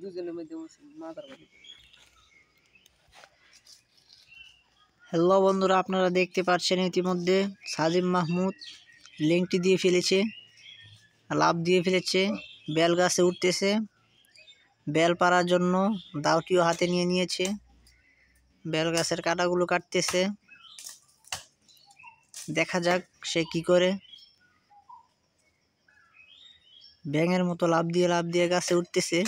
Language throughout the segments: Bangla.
দুজনের মধ্যে মাথার মধ্যে। হ্যালো বন্ধুরা, আপনারা দেখতে পাচ্ছেন ইতিমধ্যে সাজিম মাহমুদ লেংটি দিয়ে ফেলেছে, লাফ দিয়ে ফেলেছে, বেল গাছে উঠতেছে। বেল পাড়ার জন্য দাউটিও হাতে নিয়ে নিয়েছে, বেল গাছের কাঁটাগুলো কাটতেছে। দেখা যাক সে কি করে। ব্যাঙের মতো লাফ দিয়ে গাছে উঠতেছে।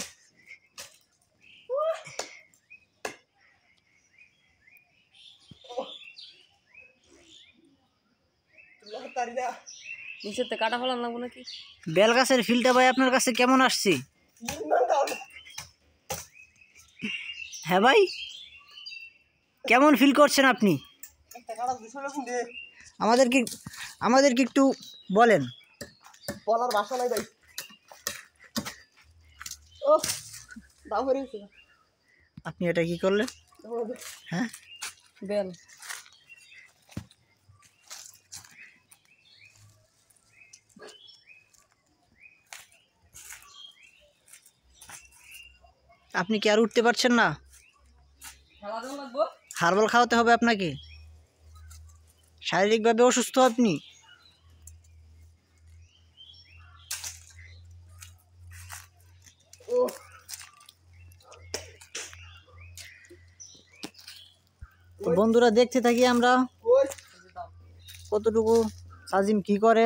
নিচেতে কাটা ফেলাম লাগবো নাকি? বেল গাছের ফিলটা ভাই আপনার কাছে কেমন আসছে? হ্যাঁ ভাই, কেমন ফিল করছেন আপনি? আমাদেরকে একটু বলেন। বলার ভাষা নাই ভাই। ও দাও হয়ে গেছে। আপনি এটা কি করলেন? হ্যাঁ, বেল। আপনি কি আর উঠতে পারছেন না? হার্বাল খাওয়াতে হবে আপনাকে। শারীরিকভাবে অসুস্থ আপনি। তো বন্ধুরা, দেখতে থাকি আমরা কতটুকু সাজিম কি করে।